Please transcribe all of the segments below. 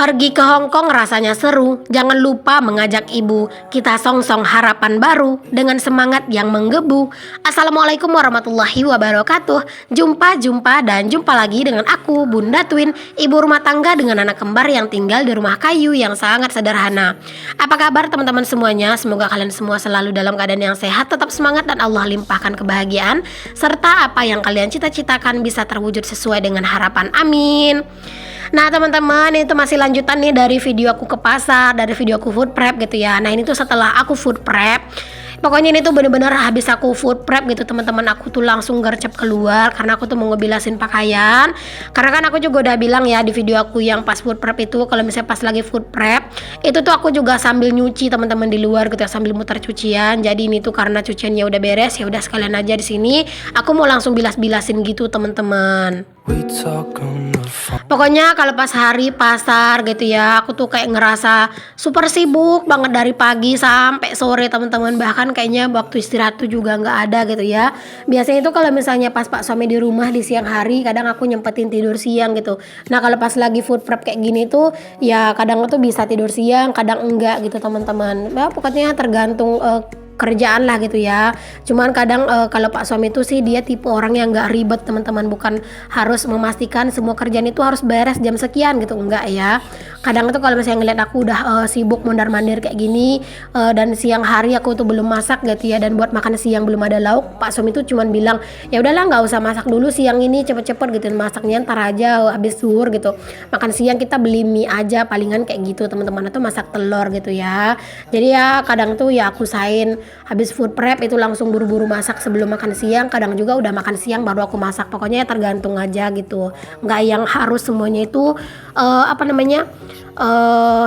Pergi ke Hong Kong rasanya seru. Jangan lupa mengajak ibu. Kita song-song harapan baru dengan semangat yang menggebu. Assalamualaikum warahmatullahi wabarakatuh. Jumpa dan jumpa lagi dengan aku, Bunda Twin, ibu rumah tangga dengan anak kembar yang tinggal di rumah kayu yang sangat sederhana. Apa kabar teman-teman semuanya? Semoga kalian semua selalu dalam keadaan yang sehat, tetap semangat, dan Allah limpahkan kebahagiaan serta apa yang kalian cita-citakan bisa terwujud sesuai dengan harapan. Amin. Nah teman-teman, itu masih lanjutan nih dari video aku ke pasar, dari video aku food prep gitu ya. Nah ini tuh setelah aku food prep, pokoknya ini tuh bener-bener habis aku food prep gitu teman-teman, aku tuh langsung gercep keluar karena aku tuh mau ngebilasin pakaian. Karena kan aku juga udah bilang ya di video aku yang pas food prep itu, kalau misalnya pas lagi food prep itu tuh aku juga sambil nyuci teman-teman di luar gitu ya, sambil muter cucian. Jadi ini tuh karena cuciannya udah beres, ya udah sekalian aja di sini aku mau langsung bilas-bilasin gitu teman-teman. Pokoknya kalau pas hari pasar gitu ya, aku tuh kayak ngerasa super sibuk banget dari pagi sampai sore teman-teman. Bahkan kayaknya waktu istirahat tuh juga nggak ada gitu ya. Biasanya itu kalau misalnya pas Pak suami di rumah di siang hari, kadang aku nyempetin tidur siang gitu. Nah kalau pas lagi food prep kayak gini tuh ya kadang tuh bisa tidur siang, kadang enggak gitu teman-teman. Nah, pokoknya tergantung kerjaan lah gitu ya. Cuman kadang kalau Pak suami itu sih dia tipe orang yang nggak ribet teman-teman, bukan harus memastikan semua kerjaan itu harus beres jam sekian gitu, enggak ya. Kadang itu kalau misalnya ngeliat aku udah sibuk mondar-mandir kayak gini dan siang hari aku tuh belum masak gitu ya, dan buat makan siang belum ada lauk, Pak suami itu cuman bilang ya udahlah nggak usah masak dulu siang ini, cepet-cepet gitu, masaknya ntar aja habis zuhur gitu. Makan siang kita beli mie aja palingan kayak gitu teman-teman, atau masak telur gitu ya. Jadi ya kadang tuh ya aku usahain habis food prep itu langsung buru-buru masak sebelum makan siang, kadang juga udah makan siang baru aku masak. Pokoknya tergantung aja gitu, nggak yang harus semuanya itu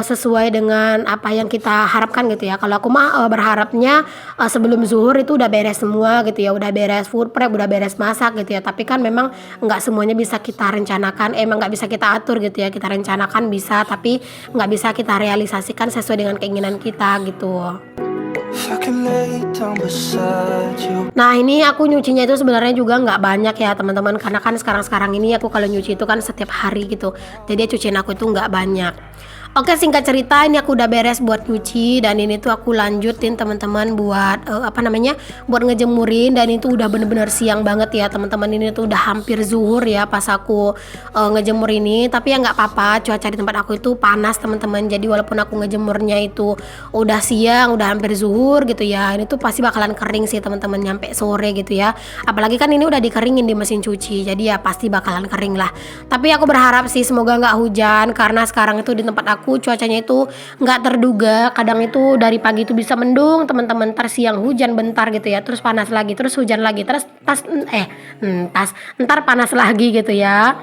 sesuai dengan apa yang kita harapkan gitu ya. Kalau aku mah berharapnya sebelum zuhur itu udah beres semua gitu ya, udah beres food prep, udah beres masak gitu ya. Tapi kan memang nggak semuanya bisa kita rencanakan, emang nggak bisa kita atur gitu ya. Kita rencanakan bisa, tapi nggak bisa kita realisasikan sesuai dengan keinginan kita gitu. Nah ini aku nyucinya itu sebenarnya juga nggak banyak ya teman-teman, karena kan sekarang ini aku kalau nyuci itu kan setiap hari gitu, jadi cucian aku itu nggak banyak. Oke, singkat cerita ini aku udah beres buat nyuci, dan ini tuh aku lanjutin teman-teman buat buat ngejemurin. Dan itu udah bener-bener siang banget ya teman-teman, ini tuh udah hampir zuhur ya pas aku ngejemur ini. Tapi ya nggak apa-apa, cuaca di tempat aku itu panas teman-teman, jadi walaupun aku ngejemurnya itu udah siang, udah hampir zuhur gitu ya, ini tuh pasti bakalan kering sih teman-teman nyampe sore gitu ya. Apalagi kan ini udah dikeringin di mesin cuci, jadi ya pasti bakalan kering lah. Tapi aku berharap sih semoga nggak hujan, karena sekarang itu di tempat aku cuacanya itu nggak terduga. Kadang itu dari pagi itu bisa mendung teman-teman, ntar siang hujan bentar gitu ya, terus panas lagi, terus hujan lagi, terus ntar panas lagi gitu ya.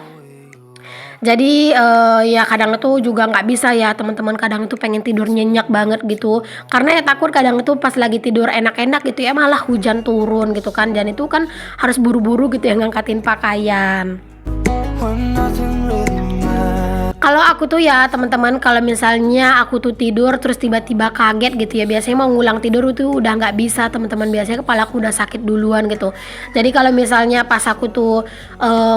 Jadi ya kadang itu juga nggak bisa ya teman-teman, kadang itu pengen tidur nyenyak banget gitu, karena ya takut kadang itu pas lagi tidur enak-enak gitu ya malah hujan turun gitu kan, dan itu kan harus buru-buru gitu ya ngangkatin pakaian. Kalau aku tuh ya teman-teman, kalau misalnya aku tuh tidur terus tiba-tiba kaget gitu ya, biasanya mau ngulang tidur itu udah nggak bisa teman-teman, biasanya kepala aku udah sakit duluan gitu. Jadi kalau misalnya pas aku tuh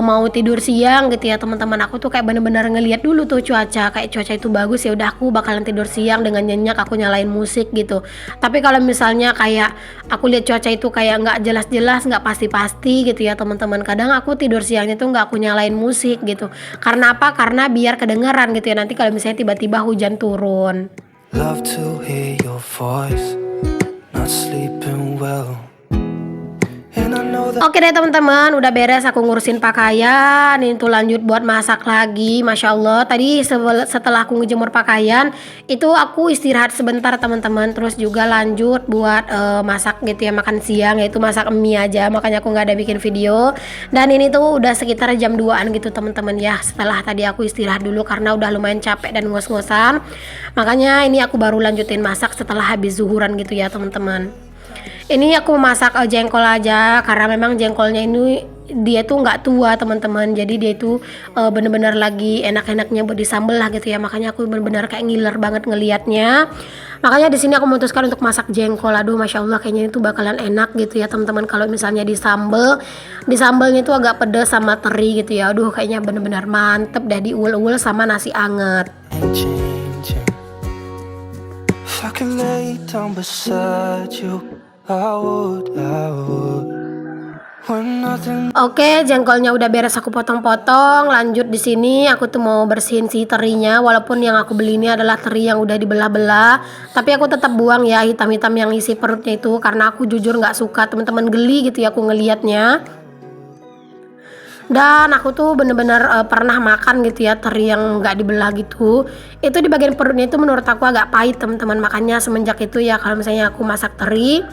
mau tidur siang gitu ya teman-teman, aku tuh kayak bener-bener ngelihat dulu tuh cuaca, kayak cuaca itu bagus ya udah aku bakalan tidur siang dengan nyenyak, aku nyalain musik gitu. Tapi kalau misalnya kayak aku lihat cuaca itu kayak nggak jelas-jelas, nggak pasti-pasti gitu ya teman-teman, kadang aku tidur siangnya tuh nggak aku nyalain musik gitu. Karena apa? Karena biar kedengeran gitu ya nanti kalau misalnya tiba-tiba hujan turun. Love to hear your voice, not sleeping well. Oke deh teman-teman, udah beres aku ngurusin pakaian. Ini tuh lanjut buat masak lagi. Masya Allah, tadi setelah aku ngejemur pakaian itu aku istirahat sebentar teman-teman, terus juga lanjut buat masak gitu ya, makan siang, yaitu masak mie aja, makanya aku nggak ada bikin video. Dan ini tuh udah sekitar jam 2an gitu teman-teman ya, setelah tadi aku istirahat dulu karena udah lumayan capek dan ngos-ngosan. Makanya ini aku baru lanjutin masak setelah habis zuhuran gitu ya teman-teman. Ini aku masak jengkol aja, karena memang jengkolnya ini dia tuh nggak tua teman-teman, jadi dia itu bener-bener lagi enak-enaknya buat disambel lah gitu ya, makanya aku bener-bener kayak ngiler banget ngelihatnya. Makanya di sini aku memutuskan untuk masak jengkol. Aduh, masya Allah, kayaknya itu bakalan enak gitu ya teman-teman kalau misalnya disambel. Disambelnya itu agak pedas sama teri gitu ya. Aduh, kayaknya bener-bener mantep dah diul-ul sama nasi anget. If I could lay down beside you, I would. Oke, jengkolnya udah beres aku potong-potong. Lanjut di sini aku tuh mau bersihin si terinya. Walaupun yang aku beli ini adalah teri yang udah dibelah-belah, tapi aku tetap buang ya hitam-hitam yang isi perutnya itu, karena aku jujur nggak suka teman-teman, geli gitu ya aku ngelihatnya. Dan aku tuh bener-bener pernah makan gitu ya teri yang nggak dibelah gitu. Itu di bagian perutnya itu menurut aku agak pahit teman-teman. Makanya semenjak itu ya kalau misalnya aku masak teri,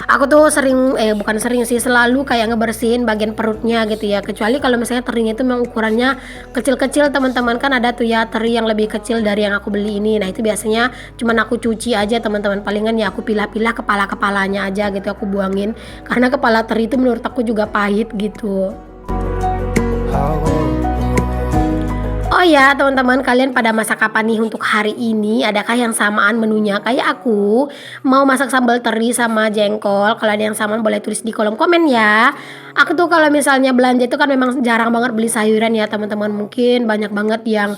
aku tuh sering bukan sering sih, selalu kayak ngebersihin bagian perutnya gitu ya. Kecuali kalau misalnya terinya itu memang ukurannya kecil-kecil teman-teman, kan ada tuh ya teri yang lebih kecil dari yang aku beli ini. Nah itu biasanya cuman aku cuci aja teman-teman, palingan ya aku pilah-pilah kepala-kepalanya aja gitu, aku buangin karena kepala teri itu menurut aku juga pahit gitu. Oh ya teman-teman, kalian pada masak apa nih untuk hari ini? Adakah yang samaan menunya kayak aku? Mau masak sambal teri sama jengkol? Kalau ada yang samaan boleh tulis di kolom komen ya. Aku tuh kalau misalnya belanja itu kan memang jarang banget beli sayuran ya teman-teman. Mungkin banyak banget yang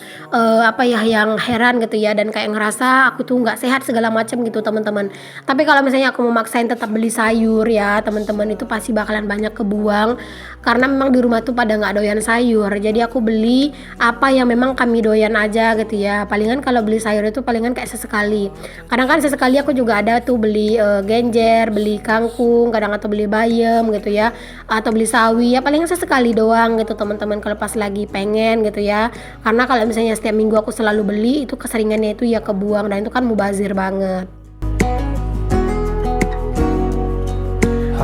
yang heran gitu ya, dan kayak ngerasa aku tuh nggak sehat segala macam gitu teman-teman. Tapi kalau misalnya aku memaksain tetap beli sayur ya teman-teman, itu pasti bakalan banyak kebuang karena memang di rumah tuh pada nggak doyan sayur. Jadi aku beli apa yang memang kami doyan aja gitu ya. Palingan kalau beli sayur itu palingan kayak sesekali. Kadang kan sesekali aku juga ada tuh beli genjer, beli kangkung, kadang atau beli bayam gitu ya, atau beli sawi ya, paling sesekali doang gitu teman-teman kalau pas lagi pengen gitu ya. Karena kalau misalnya setiap minggu aku selalu beli, itu keseringannya itu ya kebuang, dan itu kan mubazir banget.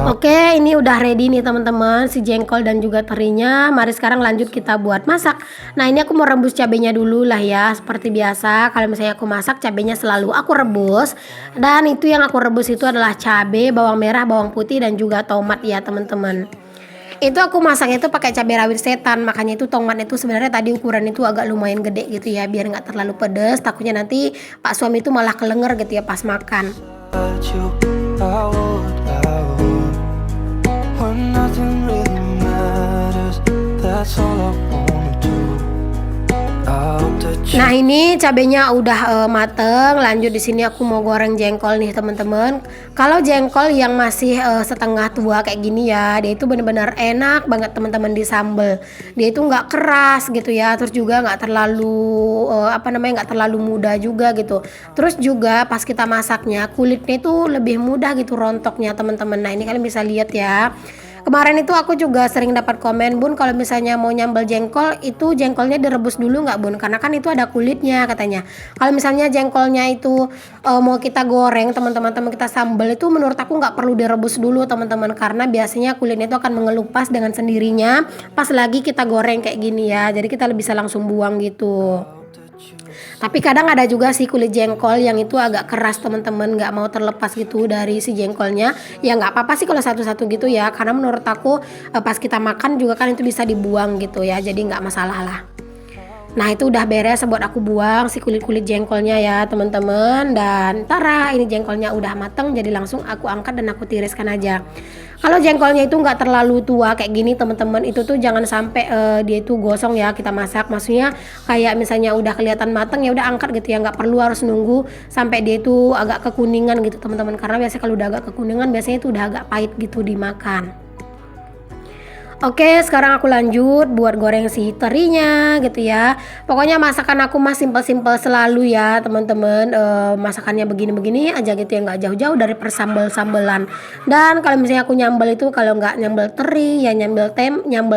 Oke, ini udah ready nih teman-teman, si jengkol dan juga terinya. Mari sekarang lanjut kita buat masak. Nah ini aku mau rebus cabenya dulu lah ya. Seperti biasa kalau misalnya aku masak, cabenya selalu aku rebus. Dan itu yang aku rebus itu adalah cabe, bawang merah, bawang putih, dan juga tomat ya teman-teman. Itu aku masaknya itu pakai cabai rawit setan, makanya itu tomat itu sebenarnya tadi ukuran itu agak lumayan gede gitu ya, biar nggak terlalu pedes. Takutnya nanti pak suami itu malah kelenger gitu ya pas makan. Nah ini cabenya udah mateng. Lanjut di sini aku mau goreng jengkol nih teman-teman. Kalau jengkol yang masih setengah tua kayak gini ya, dia itu bener-bener enak banget teman-teman di sambal. Dia itu nggak keras gitu ya, terus juga nggak terlalu nggak terlalu muda juga gitu. Terus juga pas kita masaknya kulitnya itu lebih mudah gitu rontoknya teman-teman. Nah ini kalian bisa lihat ya. Kemarin itu aku juga sering dapat komen, Bun, kalau misalnya mau nyambal jengkol itu jengkolnya direbus dulu nggak Bun? Karena kan itu ada kulitnya katanya. Kalau misalnya jengkolnya itu mau kita goreng teman-teman, kita sambal itu menurut aku nggak perlu direbus dulu teman-teman, karena biasanya kulitnya itu akan mengelupas dengan sendirinya pas lagi kita goreng kayak gini ya. Jadi kita bisa langsung buang gitu. Tapi kadang ada juga sih kulit jengkol yang itu agak keras teman-teman, nggak mau terlepas gitu dari si jengkolnya. Ya nggak apa-apa sih kalau satu-satu gitu ya, karena menurut aku pas kita makan juga kan itu bisa dibuang gitu ya, jadi nggak masalah lah. Nah itu udah beres buat aku buang si kulit-kulit jengkolnya ya teman-teman. Dan tara, ini jengkolnya udah mateng, jadi langsung aku angkat dan aku tiriskan aja. Kalau jengkolnya itu nggak terlalu tua kayak gini teman-teman, itu tuh jangan sampai dia itu gosong ya kita masak. Maksudnya kayak misalnya udah kelihatan mateng ya udah angkat gitu ya, nggak perlu harus nunggu sampai dia itu agak kekuningan gitu teman-teman. Karena biasanya kalau udah agak kekuningan biasanya itu udah agak pahit gitu dimakan. Oke, sekarang aku lanjut buat goreng si terinya gitu ya. Pokoknya masakan aku mah simpel-simpel selalu ya teman-teman. Masakannya begini-begini aja gitu ya, nggak jauh-jauh dari persambel-sambelan. Dan kalau misalnya aku nyambel itu, kalau nggak nyambel teri ya nyambel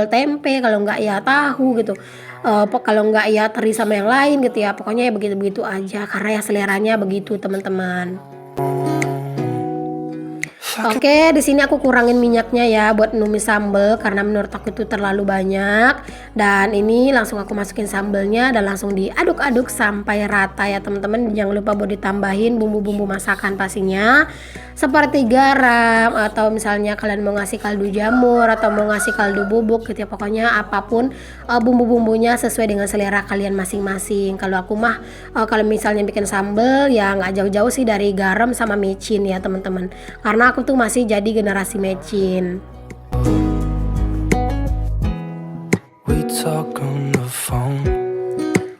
tempe, kalau nggak ya tahu gitu. Kalau nggak ya teri sama yang lain gitu ya. Pokoknya ya begitu-begitu aja karena ya seleranya begitu teman-teman. Oke, di sini aku kurangin minyaknya ya buat numis sambal karena menurut aku itu terlalu banyak. Dan ini langsung aku masukin sambelnya dan langsung diaduk-aduk sampai rata ya teman-teman. Jangan lupa buat ditambahin bumbu-bumbu masakan pastinya. Seperti garam atau misalnya kalian mau ngasih kaldu jamur atau mau ngasih kaldu bubuk gitu ya. Pokoknya apapun bumbu-bumbunya sesuai dengan selera kalian masing-masing. Kalau aku mah kalau misalnya bikin sambal ya nggak jauh-jauh sih dari garam sama micin ya teman-teman. Karena aku tuh masih jadi generasi mecin.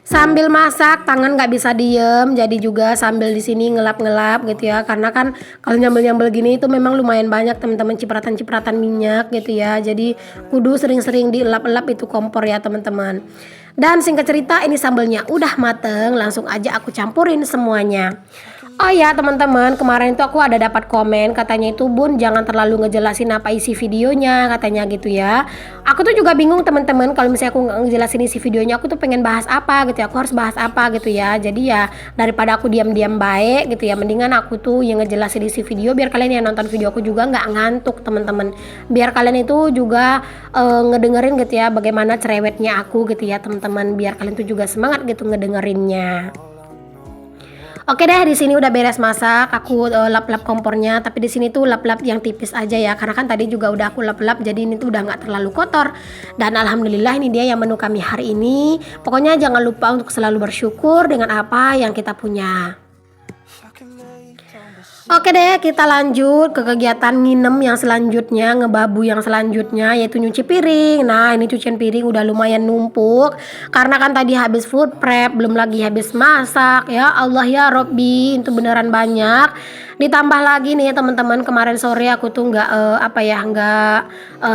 Sambil masak tangan nggak bisa diem, jadi juga sambil di sini ngelap-ngelap gitu ya. Karena kan kalau nyambel-nyambel gini itu memang lumayan banyak teman-teman cipratan-cipratan minyak gitu ya. Jadi kudu sering-sering dielap-elap itu kompor ya teman-teman. Dan singkat cerita ini sambelnya udah mateng, langsung aja aku campurin semuanya. Oh ya teman-teman, kemarin itu aku ada dapat komen katanya itu Bun jangan terlalu ngejelasin apa isi videonya katanya gitu ya. Aku tuh juga bingung teman-teman kalau misalnya aku nggak ngejelasin isi videonya aku tuh pengen bahas apa gitu ya. Aku harus bahas apa gitu ya. Jadi ya daripada aku diam-diam baik gitu ya, mendingan aku tuh yang ngejelasin isi video biar kalian yang nonton video aku juga nggak ngantuk teman-teman. Biar kalian itu juga ngedengerin gitu ya bagaimana cerewetnya aku gitu ya teman-teman. Biar kalian tuh juga semangat gitu ngedengerinnya. Oke deh, di sini udah beres masak. Aku lap-lap kompornya, tapi di sini tuh lap-lap yang tipis aja ya. Karena kan tadi juga udah aku lap-lap, jadi ini tuh udah nggak terlalu kotor. Dan alhamdulillah ini dia yang menu kami hari ini. Pokoknya jangan lupa untuk selalu bersyukur dengan apa yang kita punya. Oke deh, kita lanjut ke kegiatan nginem yang selanjutnya, ngebabu yang selanjutnya, yaitu nyuci piring. Nah, ini cucian piring udah lumayan numpuk karena kan tadi habis food prep, belum lagi habis masak. Ya Allah ya Robbi, itu beneran banyak. Ditambah lagi nih teman-teman, kemarin sore aku tuh nggak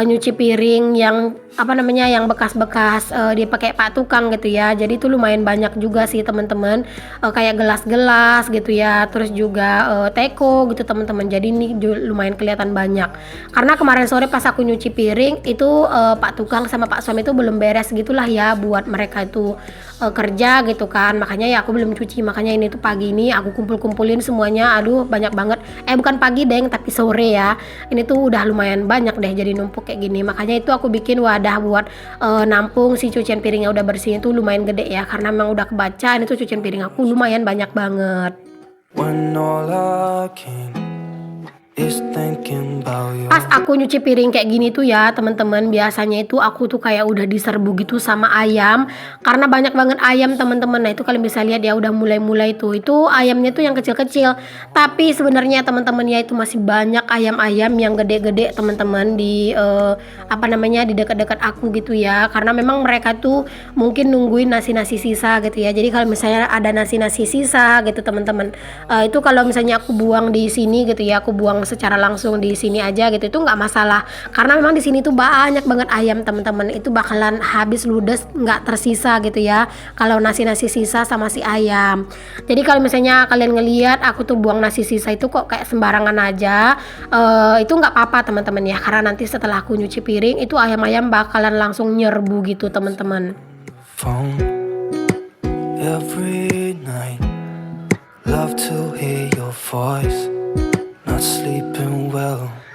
nyuci piring yang yang bekas-bekas dipakai Pak Tukang gitu ya. Jadi itu lumayan banyak juga sih teman-teman, kayak gelas-gelas gitu ya, terus juga teko gitu teman-teman. Jadi ini lumayan kelihatan banyak. Karena kemarin sore pas aku nyuci piring itu Pak Tukang sama Pak Suami itu belum beres gitulah ya buat mereka itu kerja gitu kan. Makanya ya aku belum cuci. Makanya ini tuh pagi ini aku kumpul-kumpulin semuanya. Aduh banyak banget. Bukan pagi deng, tapi sore ya. Ini tuh udah lumayan banyak deh jadi numpuk kayak gini. Makanya itu aku bikin wadah buat nampung si cucian piringnya udah bersih itu lumayan gede ya. Karena memang udah kebaca ini tuh cucian piring aku lumayan banyak banget. Pas aku nyuci piring kayak gini tuh ya teman-teman, biasanya itu aku tuh kayak udah diserbu gitu sama ayam karena banyak banget ayam teman-teman. Nah itu kalian bisa lihat ya udah mulai-mulai tuh, itu ayamnya tuh yang kecil-kecil, tapi sebenarnya teman-teman ya itu masih banyak ayam-ayam yang gede-gede teman-teman di di dekat-dekat aku gitu ya. Karena memang mereka tuh mungkin nungguin nasi-nasi sisa gitu ya. Jadi kalau misalnya ada nasi-nasi sisa gitu teman-teman, itu kalau misalnya aku buang di sini gitu ya, aku buang secara langsung di sini aja gitu, itu nggak masalah karena memang di sini tuh banyak banget ayam teman-teman. Itu bakalan habis ludes, nggak tersisa gitu ya kalau nasi-nasi sisa sama si ayam. Jadi kalau misalnya kalian ngelihat aku tuh buang nasi sisa itu kok kayak sembarangan aja, itu nggak apa-apa teman-teman ya, karena nanti setelah aku nyuci piring itu ayam-ayam bakalan langsung nyerbu gitu teman-teman. Every night, love to hear your voice.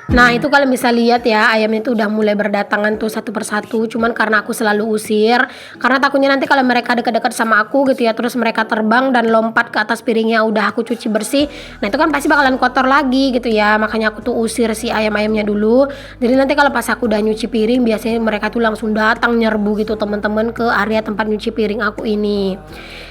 Nah itu kalian bisa lihat ya ayam itu udah mulai berdatangan tuh satu persatu. Cuman karena aku selalu usir, karena takutnya nanti kalau mereka dekat-dekat sama aku gitu ya, terus mereka terbang dan lompat ke atas piringnya udah aku cuci bersih, nah itu kan pasti bakalan kotor lagi gitu ya. Makanya aku tuh usir si ayam-ayamnya dulu. Jadi nanti kalau pas aku udah nyuci piring, biasanya mereka tuh langsung datang nyerbu gitu teman-teman ke area tempat nyuci piring aku ini.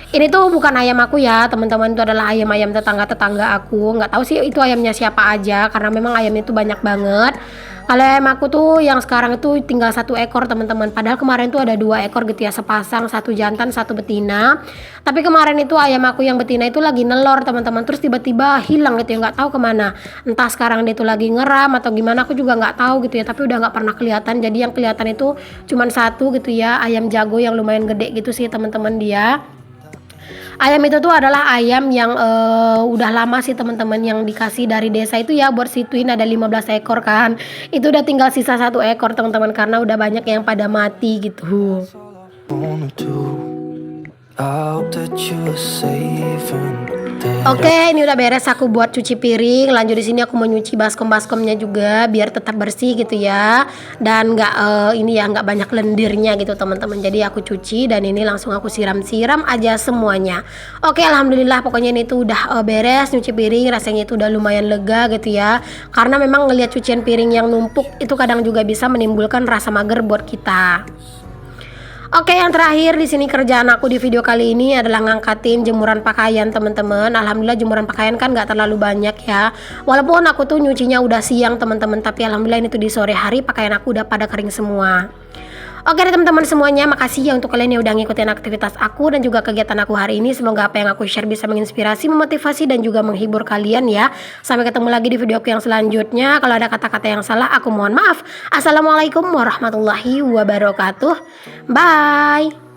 Ini tuh bukan ayam aku ya teman-teman, itu adalah ayam-ayam tetangga-tetangga aku. Nggak tahu sih itu ayamnya siapa aja karena memang ayamnya itu banyak banget. Kalau ayam aku tuh yang sekarang itu tinggal 1 ekor teman-teman. Padahal kemarin tuh ada 2 ekor gitu ya, sepasang, 1 jantan 1 betina. Tapi kemarin itu ayam aku yang betina itu lagi nelor teman-teman, terus tiba-tiba hilang gitu ya, nggak tahu kemana. Entah sekarang dia tuh lagi ngeram atau gimana aku juga nggak tahu gitu ya. Tapi udah nggak pernah kelihatan. Jadi yang kelihatan itu cuman 1 gitu ya, ayam jago yang lumayan gede gitu sih teman-teman dia. Ayam itu tuh adalah ayam yang udah lama sih teman-teman, yang dikasih dari desa itu ya buat situin, ada 15 ekor kan. Itu udah tinggal sisa 1 ekor teman-teman karena udah banyak yang pada mati gitu. Oke, ini udah beres aku buat cuci piring. Lanjut di sini aku mau nyuci baskom-baskomnya juga biar tetap bersih gitu ya. Dan nggak ini ya nggak banyak lendirnya gitu teman-teman. Jadi aku cuci dan ini langsung aku siram-siram aja semuanya. Oke, alhamdulillah pokoknya ini tuh udah beres nyuci piring. Rasanya itu udah lumayan lega gitu ya. Karena memang ngelihat cucian piring yang numpuk itu kadang juga bisa menimbulkan rasa mager buat kita. Oke, yang terakhir di sini kerjaan aku di video kali ini adalah ngangkatin jemuran pakaian teman-teman. Alhamdulillah jemuran pakaian kan nggak terlalu banyak ya. Walaupun aku tuh nyucinya udah siang teman-teman, tapi alhamdulillah ini tuh di sore hari pakaian aku udah pada kering semua. Oke deh teman-teman semuanya, makasih ya untuk kalian yang udah ngikutin aktivitas aku dan juga kegiatan aku hari ini. Semoga apa yang aku share bisa menginspirasi, memotivasi dan juga menghibur kalian ya. Sampai ketemu lagi di video aku yang selanjutnya. Kalau ada kata-kata yang salah aku mohon maaf. Assalamualaikum warahmatullahi wabarakatuh. Bye.